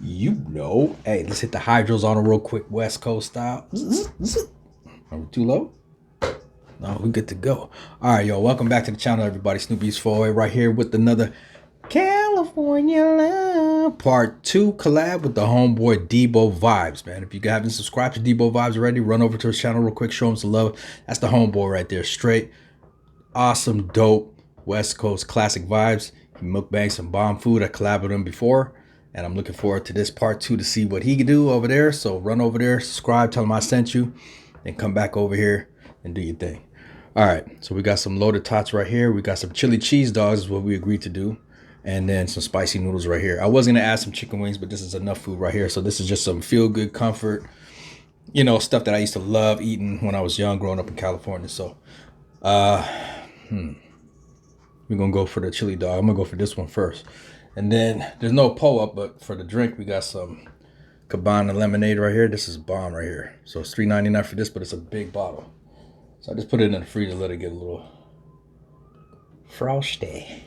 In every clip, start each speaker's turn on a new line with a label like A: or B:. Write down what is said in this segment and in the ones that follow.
A: You know. Hey, let's hit the hydros on a real quick West Coast style. Are we too low? No, we good to go. All right, yo, welcome back to the channel, everybody. SnoopyEats 4 right here with another California Love Part 2 collab with the homeboy Debo Vibes, man. If you haven't subscribed to Debo Vibes already, run over to his channel real quick, show him some love. That's the homeboy right there. Straight, awesome, dope, West Coast classic vibes. He mukbanged some bomb food. I collabed with him before, and I'm looking forward to this part 2 to see what he can do over there. So run over there, subscribe, tell him I sent you, and come back over here and do your thing. All right, so we got some loaded tots right here. We got some chili cheese dogs is what we agreed to do. And then some spicy noodles right here. I was gonna add some chicken wings, but this is enough food right here. So this is just some feel good comfort, you know, stuff that I used to love eating when I was young, growing up in California. So we're gonna go for the chili dog. I'm gonna go for this one first. And then there's no pull-up, but for the drink, we got some Cabana lemonade right here. This is bomb right here. So it's $3.99 for this, but it's a big bottle. So I just put it in the freezer, let it get a little frosty.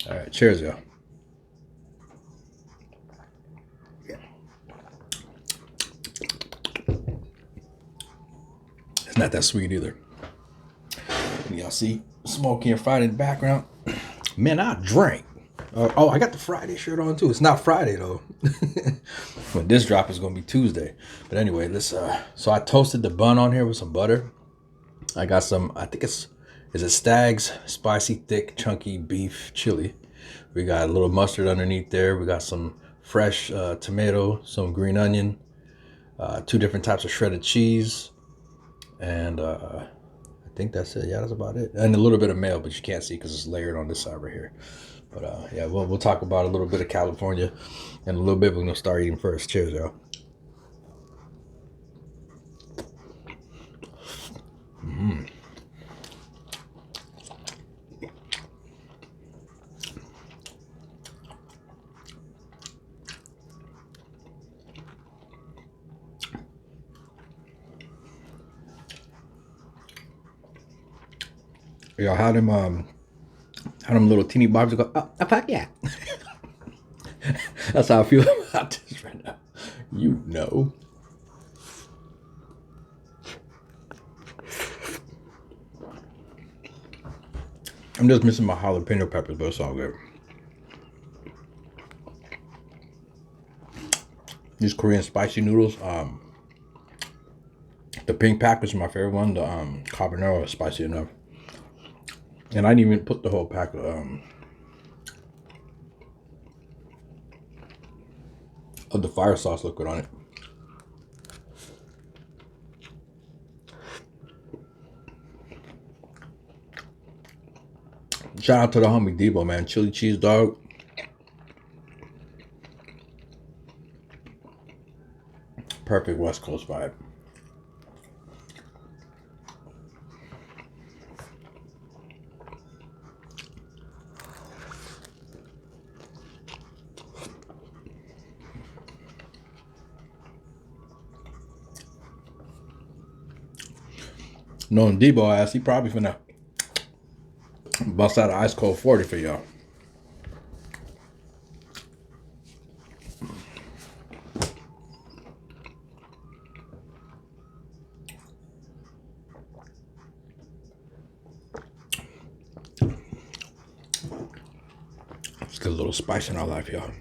A: All right, cheers, y'all. It's not that sweet either. Y'all see Smokey and Friday in the background? Man, I drank. Oh, I got the Friday shirt on too. It's not Friday though. When this drop is gonna be Tuesday. But anyway, let's so I toasted the bun on here with some butter. I got some, I think is it Stag's spicy thick chunky beef chili. We got a little mustard underneath there. We got some fresh tomato, some green onion, 2 different types of shredded cheese, and I think that's it. Yeah, that's about it. And a little bit of mayo, but you can't see because it's layered on this side right here. But yeah, we'll talk about a little bit of California and a little bit. We're gonna start eating first. Cheers, y'all. Yo, how them little teeny barbs go, oh, fuck yeah. That's how I feel about this right now. You know. I'm just missing my jalapeno peppers, but it's all good. These Korean spicy noodles, the pink pack is my favorite one. The Carbonara is spicy enough. And I didn't even put the whole pack of the fire sauce liquid on it. Shout out to the homie Debo, man. Chili cheese dog. Perfect West Coast vibe. Knowing Debo ass, he probably finna bust out an ice cold 40 for y'all. Let's get a little spice in our life, y'all.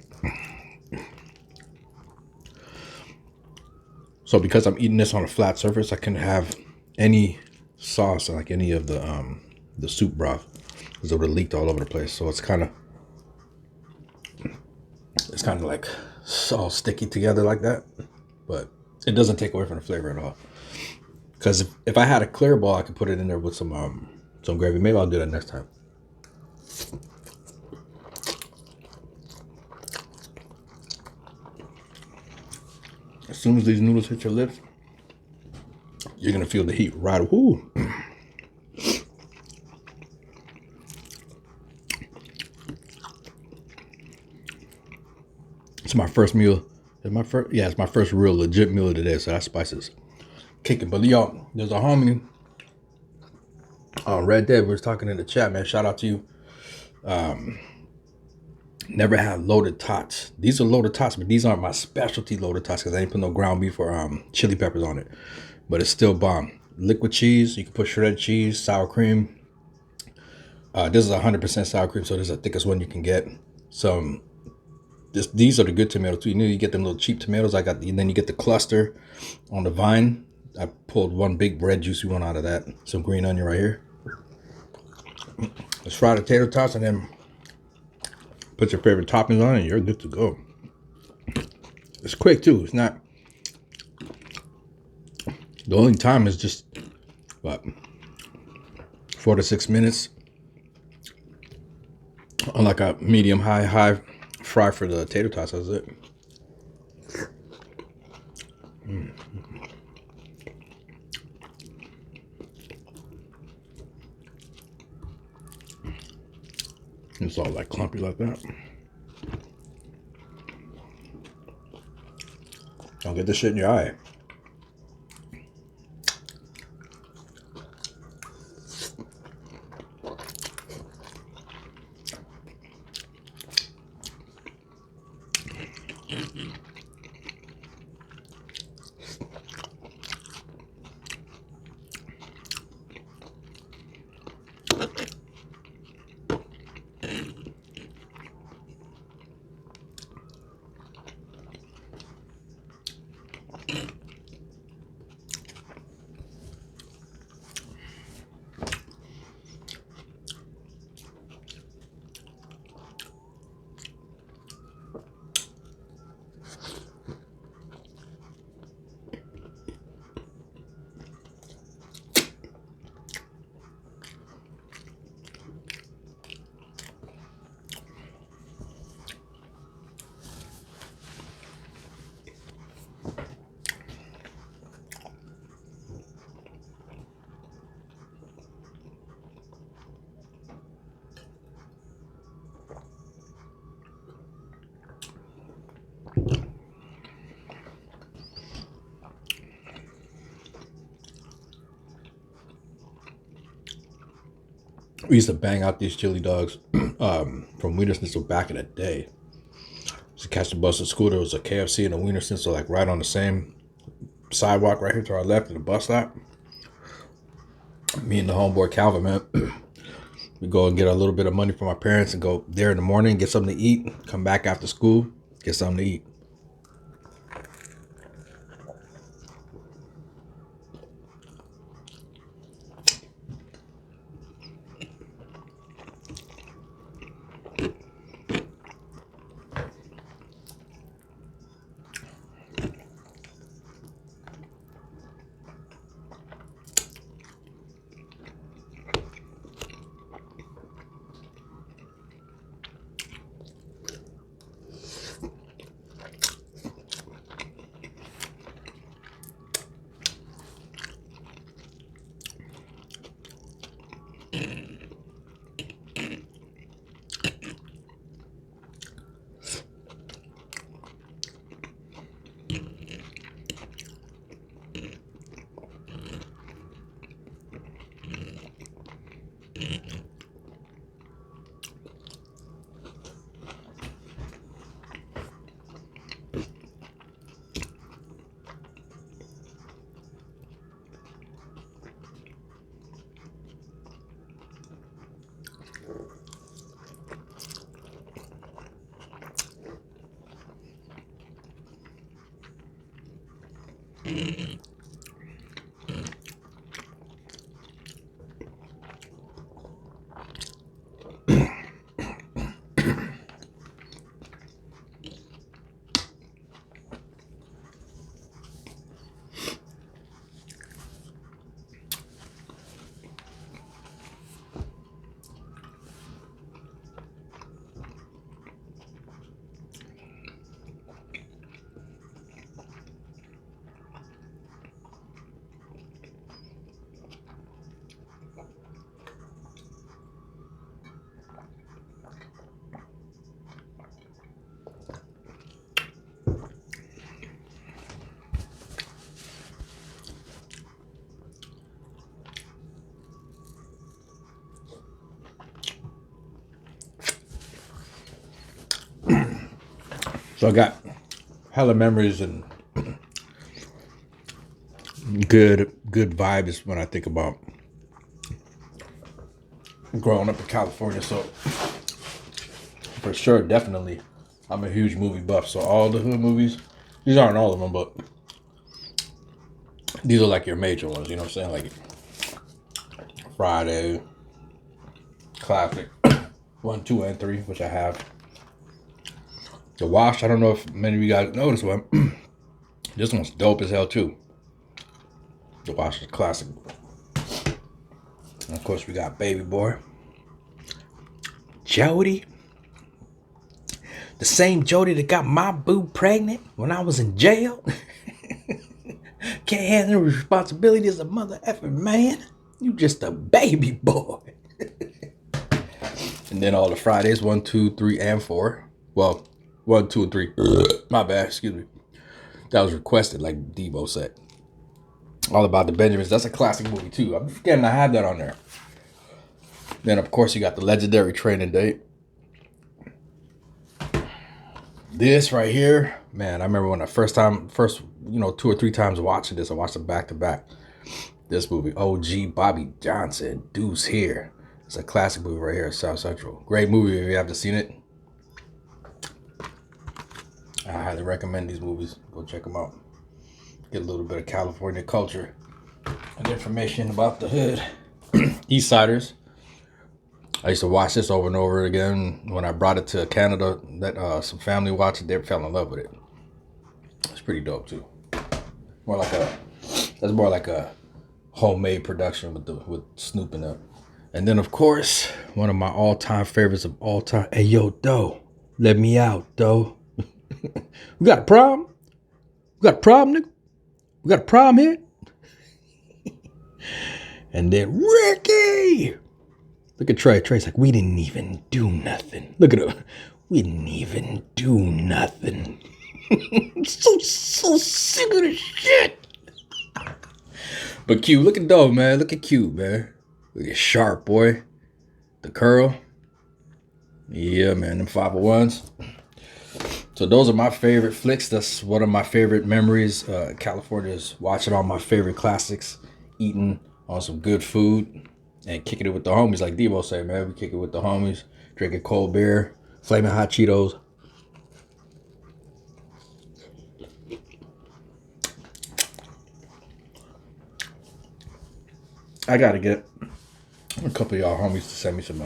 A: So because I'm eating this on a flat surface, I can have any sauce, like any of the soup broth, because it would have leaked all over the place. So it's kind of like all sticky together like that, but it doesn't take away from the flavor at all. Because if I had a clear ball, I could put it in there with some gravy. Maybe I'll do that next time. As soon as these noodles hit your lips, you're gonna feel the heat right. Woo. It's my first meal. It's my first real legit meal of the day. So that spice is kicking. But y'all, there's a homie Red Dead was talking in the chat, man. Shout out to you. Never had loaded tots. These are loaded tots, but these aren't my specialty loaded tots because I ain't put no ground beef or chili peppers on it. But it's still bomb. Liquid cheese. You can put shredded cheese, sour cream. This is 100% sour cream, so this is the thickest one you can get. Some. These are the good tomatoes too. You know, you get them little cheap tomatoes. And then you get the cluster on the vine. I pulled one big red juicy one out of that. Some green onion right here. Let's fry the tater tots and then put your favorite toppings on it and you're good to go. It's quick too. It's not. The only time is just what 4 to 6 minutes on like a medium high fry for the tater tots. That's it. It's all like clumpy like that. Don't get this shit in your eye. We used to bang out these chili dogs from Wiener Schnitzel back in the day. To catch the bus to school, there was a KFC and a Wiener Schnitzel like right on the same sidewalk right here to our left in the bus stop. Me and the homeboy Calvin, man, we go and get a little bit of money from my parents and go there in the morning, get something to eat, come back after school, get something to eat. So I got hella memories and good vibes when I think about growing up in California. So for sure, definitely, I'm a huge movie buff. So all the hood movies, these aren't all of them, but these are like your major ones. You know what I'm saying? Like Friday, classic, 1, 2, and 3, which I have. The Wash, I don't know if many of you guys know this one. This one's dope as hell too. The Wash is classic. And of course, we got Baby Boy. Jody. The same Jody that got my boo pregnant when I was in jail. Can't handle the responsibility as a mother effing man. You just a baby boy. And then all the Fridays, 1, 2, 3, and 4. Well, 1, 2, and 3. My bad, excuse me. That was requested, like Debo said. All About the Benjamins. That's a classic movie too. I'm forgetting I had that on there. Then of course you got the legendary Training Day. This right here, man, I remember when I first 2 or 3 times watching this, I watched it back to back. This movie, OG Bobby Johnson, Deuce Here. It's a classic movie right here at South Central. Great movie if you haven't seen it. I highly recommend these movies. Go check them out. Get a little bit of California culture and information about the hood. East Siders. I used to watch this over and over again. When I brought it to Canada, that some family watched it, they fell in love with it. It's pretty dope too. That's more like a homemade production with Snoop in it. And then of course, one of my all-time favorites of all time. Hey yo, Doe, let me out, Doe. We got a problem? We got a problem, nigga? We got a problem here? And then Ricky. Look at Trey. Trey's like, we didn't even do nothing. Look at him. We didn't even do nothing. I'm so sick of this shit. But Q, look at Doe, man. Look at Q, man. Look at Sharp, boy. The curl. Yeah, man. Them 501s. So those are my favorite flicks. That's one of my favorite memories. California is watching all my favorite classics, eating on some good food, and kicking it with the homies. Like Debo said, man, we kick it with the homies, drinking cold beer, flaming hot Cheetos. I gotta get a couple of y'all homies to send me some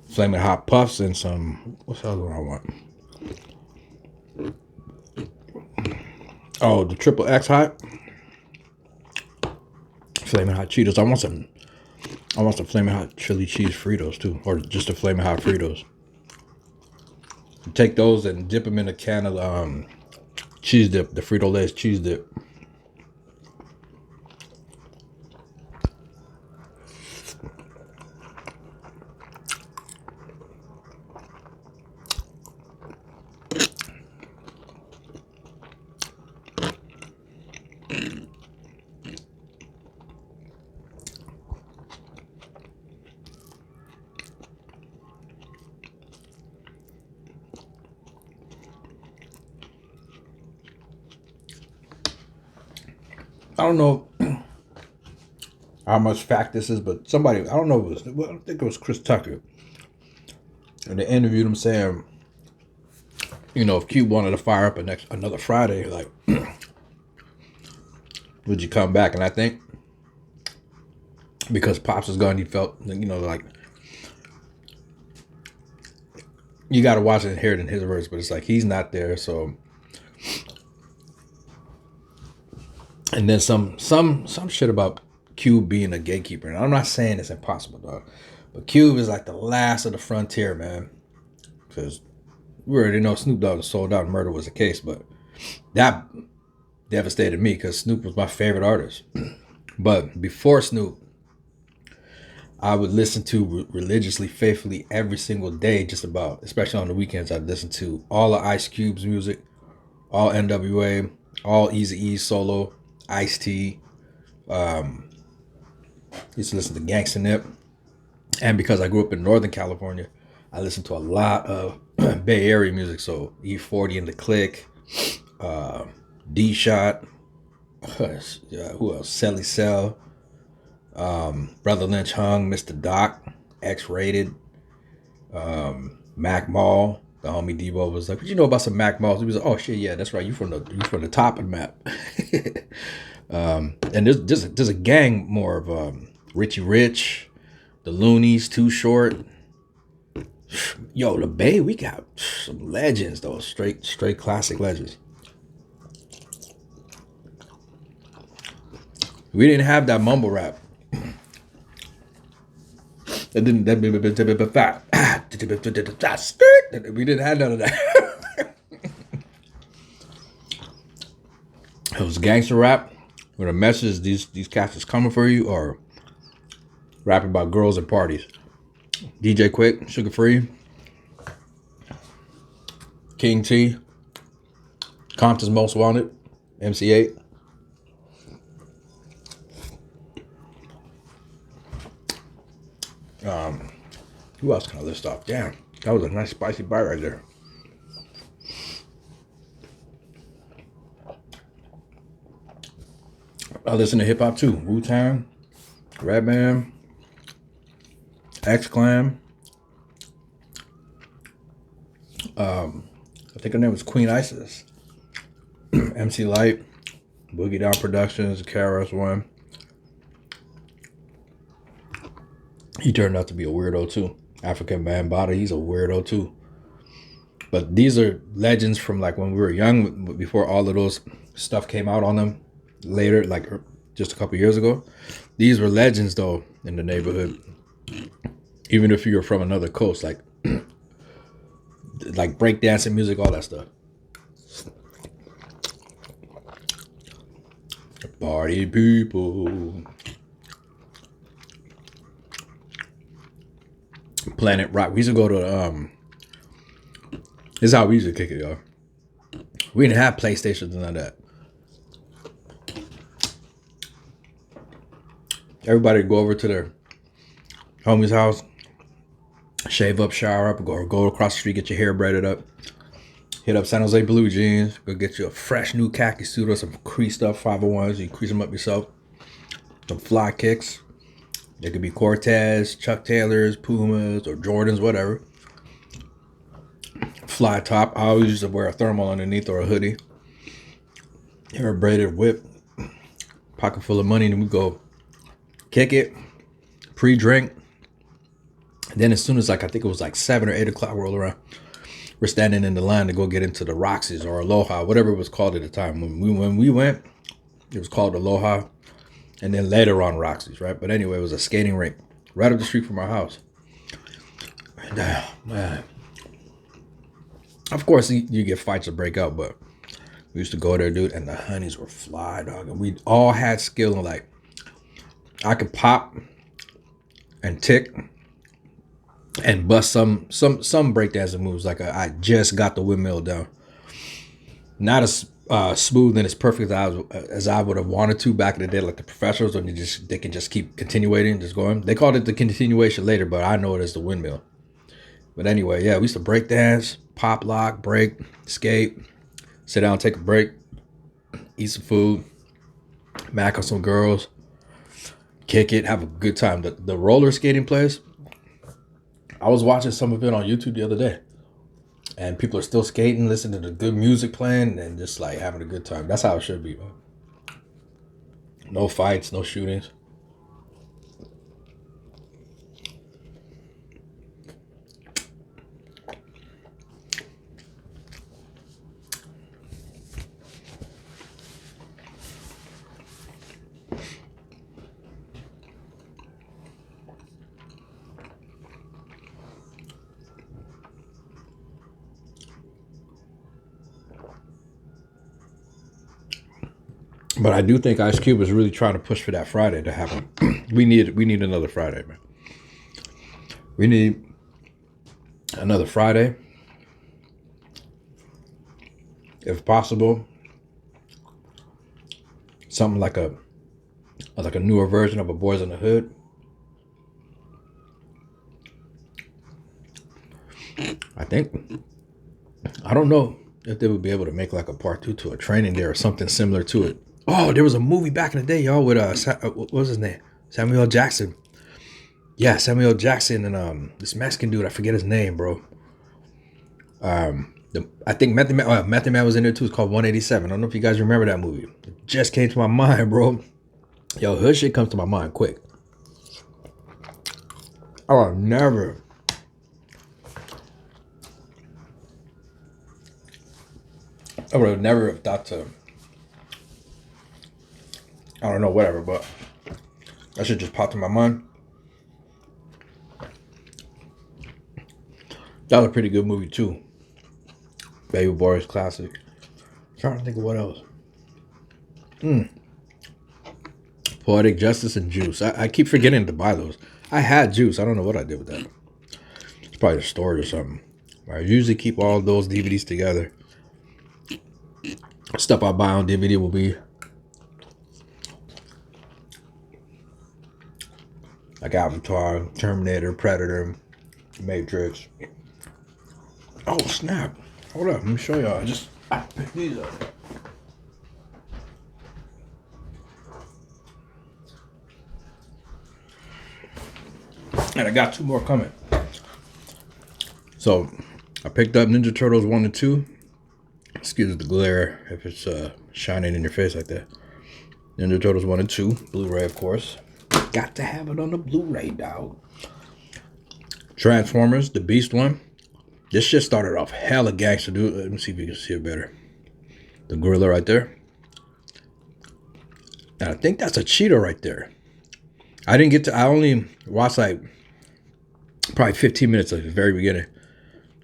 A: flaming hot puffs and some, what's the other one I want? Oh, the triple X hot. Flaming hot Cheetos. I want some flaming hot chili cheese Fritos too. Or just the flaming hot Fritos. Take those and dip them in a can of cheese dip, the Frito-Lay's cheese dip. I don't know how much fact this is, but somebody, I don't know, I think it was Chris Tucker. And they interviewed him saying, you know, if Cube wanted to fire up another Friday, like, would you come back? And I think because Pops was gone, he felt, you know, like, you got to watch it and hear it in his words, but it's like he's not there, so. And then some shit about Cube being a gatekeeper. And I'm not saying it's impossible, dog. But Cube is like the last of the frontier, man. Because we already know Snoop Dogg was sold out and murder was the case. But that devastated me because Snoop was my favorite artist. But before Snoop, I would listen to religiously, faithfully every single day, just about, especially on the weekends. I'd listen to all of Ice Cube's music, all NWA, all Eazy-E solo, Ice-T. Used to listen to Gangsta Nip. And because I grew up in Northern California, I listened to a lot of Bay Area music. So E40 and the Click, D Shot, who else? Selly Cell, Brother Lynch Hung, Mr. Doc, X Rated, Mac Mall. The homie Debo was like, "What you know about some Mac Malls?" He was like, "Oh shit, yeah, that's right. You from the top of the map." And there's a gang more of Richie Rich, the Loonies, Too Short. Yo, the Bay, we got some legends though, straight classic legends. We didn't have that mumble rap. We didn't have none of that. It was gangster rap with a message. These cats is coming for you, or rapping about girls and parties. DJ Quick, Sugar Free, King T, Compton's Most Wanted, MC8. Who else can I list off? Damn, that was a nice spicy bite right there. I listen to hip hop too. Wu-Tang, Redman, X-Clan. I think her name was Queen Isis. MC Light, Boogie Down Productions, KRS-One. He turned out to be a weirdo too. African Bambaataa, he's a weirdo too. But these are legends from like when we were young, before all of those stuff came out on them later, like just a couple years ago. These were legends though in the neighborhood. Even if you were from another coast, like breakdancing music, all that stuff. Party people. Planet Rock. We used to go to this is how we used to kick it, y'all. We didn't have PlayStations and none of that. Everybody would go over to their homie's house, shave up, shower up, go across the street, get your hair braided up, hit up San Jose Blue Jeans, go get you a fresh new khaki suit or some creased up 501s. You crease them up yourself. Some fly kicks. They could be Cortez, Chuck Taylors, Pumas, or Jordans, whatever. Fly top. I always used to wear a thermal underneath or a hoodie. Hair braided, whip, pocket full of money, and we go kick it, pre-drink. And then as soon as I think it was like 7 or 8 o'clock roll around, we're standing in the line to go get into the Roxy's or Aloha, whatever it was called at the time. When we went, it was called Aloha. And then later on Roxy's, right? But anyway, it was a skating rink right up the street from our house. And man, of course you get fights to break out, but we used to go there, dude, and the honeys were fly, dog. And we all had skill, and like I could pop and tick and bust some breakdancing moves. Like I just got the windmill down. Not as smooth and as perfect as I would have wanted to back in the day, like the professionals, when they can just keep continuating, just going. They called it the continuation later, but I know it as the windmill. But anyway, yeah, we used to break dance, pop lock, break, skate, sit down, take a break, eat some food, mac on some girls, kick it, have a good time. The roller skating place, I was watching some of it on YouTube the other day. And people are still skating, listening to the good music playing, and just like having a good time. That's how it should be, man. No fights, no shootings. But I do think Ice Cube is really trying to push for that Friday to happen. we need another Friday, man. We need another Friday, if possible. Something like a newer version of a Boys in the Hood. I think I don't know if they would be able to make like a part 2 to a training day or something similar to it. Oh, there was a movie back in the day, y'all, with what was his name? Samuel Jackson. Yeah, Samuel Jackson and this Mexican dude, I forget his name, bro. I think Method Man was in there too. It's called 187. I don't know if you guys remember that movie. It just came to my mind, bro. Yo, hood shit comes to my mind quick. I would never have thought to, I don't know, whatever, but that shit just popped in my mind. That was a pretty good movie too. Baby Boys classic. Trying to think of what else. Poetic Justice and Juice. I keep forgetting to buy those. I had Juice. I don't know what I did with that. It's probably a storage or something. I usually keep all those DVDs together. Stuff I buy on DVD will be like Avatar, Terminator, Predator, Matrix. Oh snap! Hold up, let me show y'all. I just picked these up. And I got 2 more coming. So I picked up Ninja Turtles 1 and 2. Excuse the glare if it's shining in your face like that. Ninja Turtles 1 and 2, Blu-ray of course. Got to have it on the Blu-ray, dog. Transformers, the Beast one. This shit started off hella gangster, dude. Let me see if you can see it better. The gorilla right there. And I think that's a cheetah right there. I only watched like probably 15 minutes at the very beginning.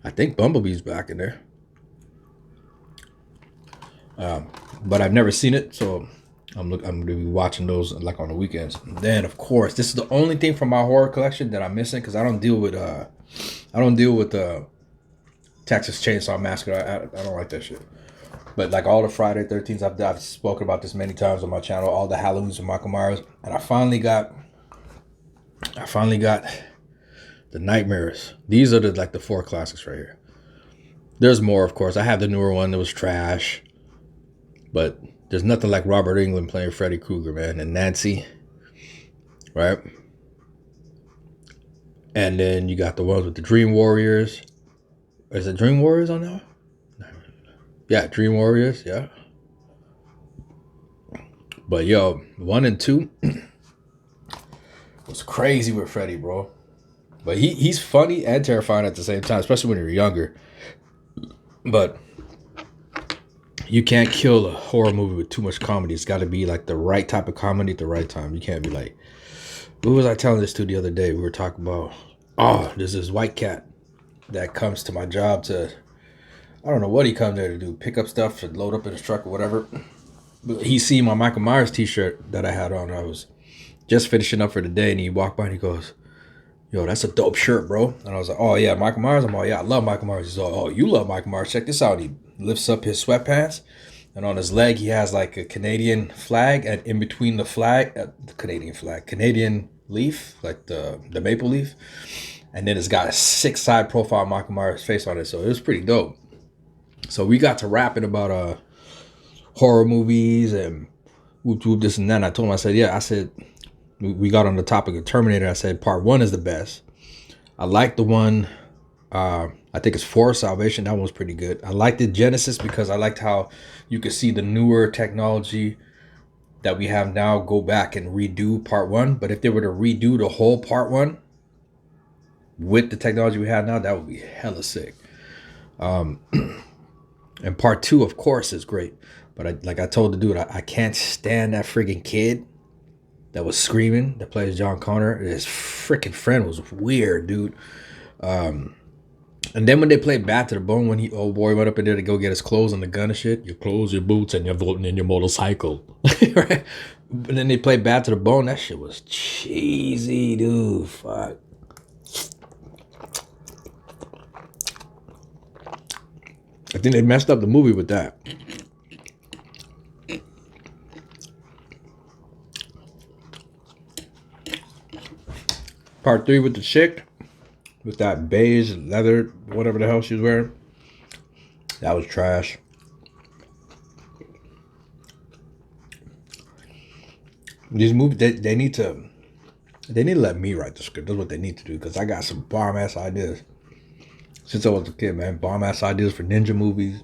A: I think Bumblebee's back in there. But I've never seen it, so I'm gonna be watching those like on the weekends. And then of course, this is the only thing from my horror collection that I'm missing because I don't deal with Texas Chainsaw Massacre. I don't like that shit. But like all the Friday 13s, I've spoken about this many times on my channel. All the Halloweens and Michael Myers, and I finally got the Nightmares. These are the 4 classics right here. There's more, of course. I have the newer one that was trash, but there's nothing like Robert Englund playing Freddy Krueger, man, and Nancy, right? And then you got the ones with the Dream Warriors. Is it Dream Warriors on that? Yeah, Dream Warriors, yeah. But yo, 1 and 2 was crazy with Freddy, bro. But he's funny and terrifying at the same time, especially when you're younger. But you can't kill a horror movie with too much comedy. It's got to be like the right type of comedy at the right time. You can't be like, who was I telling this to the other day? We were talking about, there's this white cat that comes to my job to, I don't know what he comes there to do, pick up stuff to load up in his truck or whatever. But he seen my Michael Myers t-shirt that I had on. I was just finishing up for the day, and he walked by and he goes, yo, that's a dope shirt, bro. And I was like, oh yeah, Michael Myers? I'm like, yeah, I love Michael Myers. He's like, oh, you love Michael Myers. Check this out. He lifts up his sweatpants, and on his leg he has like a Canadian flag, and in between the flag, the Canadian leaf, like the maple leaf, and then it's got a 6-side profile of Michael Myers' face on it. So it was pretty dope. So we got to rapping about horror movies and whoop whoop this and that. And I told him, I said, yeah, I said, we got on the topic of Terminator. I said part 1 is the best. I like the one, I think it's For Salvation. That one was pretty good. I liked the Genesis because I liked how you could see the newer technology that we have now go back and redo part 1. But if they were to redo the whole part 1 with the technology we have now, that would be hella sick. And part 2, of course, is great. But like I told the dude, I can't stand that friggin' kid that was screaming, that plays John Connor. His freaking friend was weird, dude. And then when they played Bad to the Bone, when old boy went up in there to go get his clothes and the gun and shit, your clothes, your boots, and you're voting in your motorcycle. Right? And then they played Bad to the Bone. That shit was cheesy, dude. Fuck. I think they messed up the movie with that. Part 3 with the chick, with that beige leather, whatever the hell she was wearing. That was trash. These movies, they need to let me write the script. That's what they need to do, because I got some bomb ass ideas since I was a kid, man. Bomb ass ideas for ninja movies.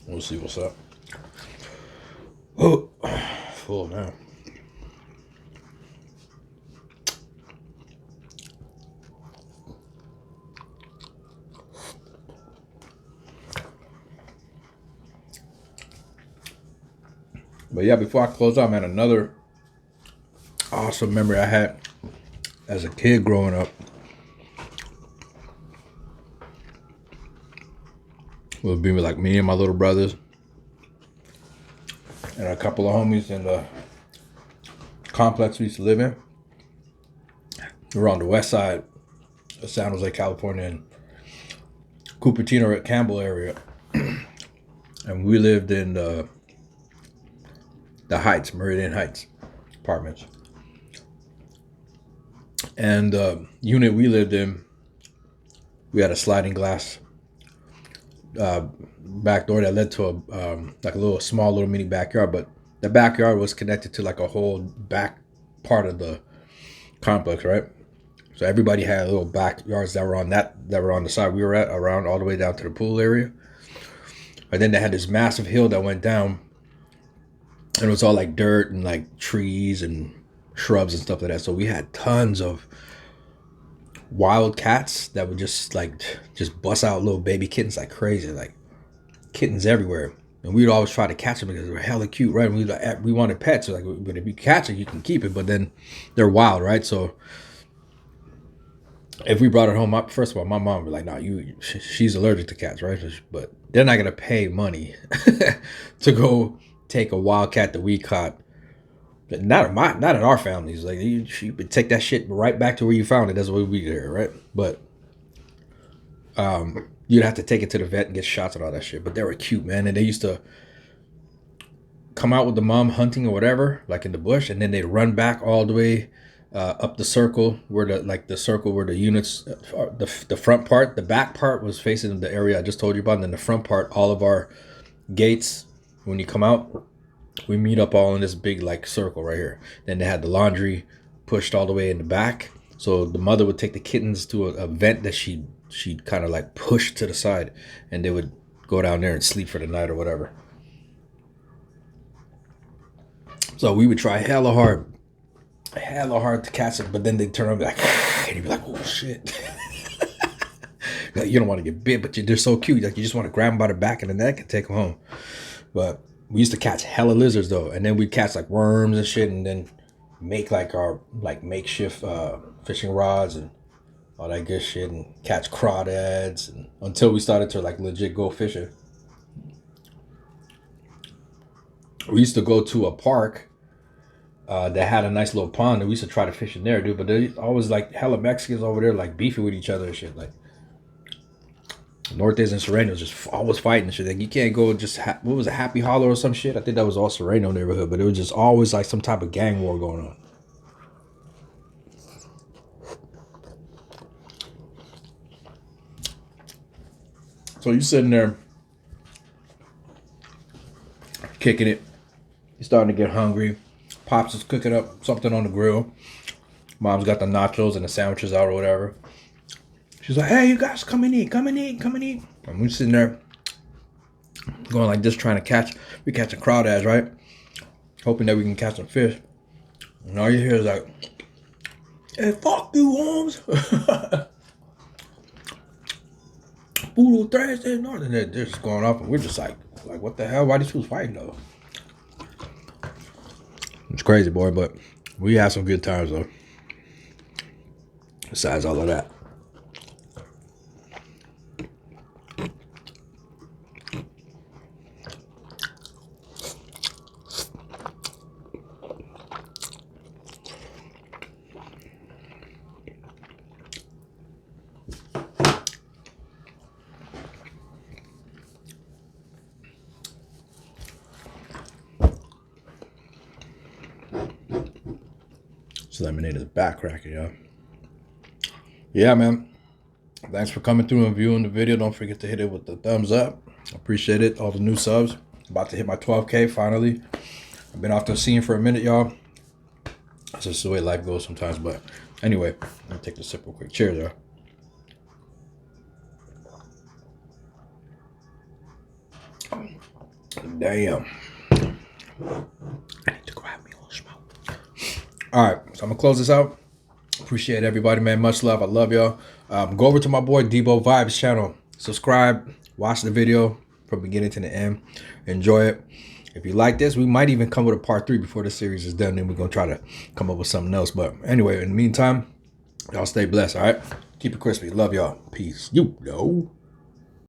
A: We'll see what's up. Oh, full now. But yeah, before I close out, man, another awesome memory I had as a kid growing up would be with like me and my little brothers and a couple of homies in the complex we used to live in. We were on the west side of San Jose, California, in Cupertino at Campbell area. And we lived in the Heights, Meridian Heights apartments. And the unit we lived in, we had a sliding glass back door that led to a like a small little mini backyard, but the backyard was connected to like a whole back part of the complex, right? So everybody had little backyards that were on the side we were at, around all the way down to the pool area. And then they had this massive hill that went down, and it was all like dirt and like trees and shrubs and stuff like that. So we had tons of wild cats that would just bust out little baby kittens like crazy, like kittens everywhere. And we'd always try to catch them because they were hella cute, right? And we wanted pets, so like, but if you catch it, you can keep it, but then they're wild, right? So if we brought it home, first of all, my mom was like, "No, she's allergic to cats, right?" But they're not gonna pay money to go take a wild cat that we caught. Not in our families. Like you would take that shit right back to where you found it. That's what we did, right? But you'd have to take it to the vet and get shots and all that shit. But they were cute, man, and they used to come out with the mom hunting or whatever, like in the bush, and then they'd run back all the way up the circle where the units, the front part, the back part was facing the area I just told you about, and then the front part, all of our gates, when you come out, we meet up all in this big like circle right here. Then they had the laundry pushed all the way in the back, so the mother would take the kittens to a vent that she'd kind of like push to the side, and they would go down there and sleep for the night or whatever. So we would try hella hard to catch it, but then they'd turn around and be like, and you'd be like, oh shit. Like, you don't want to get bit, but they're so cute. Like you just want to grab them by the back of the neck and take them home. But we used to catch hella lizards though, and then we'd catch like worms and shit, and then make like our like makeshift fishing rods and all that good shit, and catch crawdads, and until we started to like legit go fishing. We used to go to a park that had a nice little pond, and we used to try to fish in there, dude. But there's always like hella Mexicans over there like beefing with each other and shit. Like Nortes and Serenos just always fighting and shit. Like you can't go just what was it, Happy Hollow or some shit? I think that was all Sereno neighborhood, but it was just always like some type of gang war going on. So you sitting there kicking it, you're starting to get hungry. Pops is cooking up something on the grill. Mom's got the nachos and the sandwiches out or whatever. She's like, hey, you guys, come and eat. And we're sitting there going like this, trying to catch a crawdads, right? Hoping that we can catch some fish. And all you hear is like, hey, fuck you, Holmes. Poodle trash, and they're just going off, and we're just like, what the hell? Why these fools fighting though? It's crazy, boy, but we had some good times though. Besides all of that. This lemonade is back cracking, yo. Yeah, man. Thanks for coming through and viewing the video. Don't forget to hit it with the thumbs up. Appreciate it. All the new subs. About to hit my 12K finally. I've been off the scene for a minute, y'all. That's just the way life goes sometimes. But anyway, let me take the sip real quick. Cheers, y'all. Damn. I need to grab me a little smoke. All right, so I'm gonna close this out. Appreciate everybody, man. Much love. I love y'all. Go over to my boy Debo Vibes channel. Subscribe. Watch the video from beginning to the end. Enjoy it. If you like this, we might even come with a part 3 before the series is done. Then we're gonna try to come up with something else. But anyway, in the meantime, y'all stay blessed. All right. Keep it crispy. Love y'all. Peace. You know.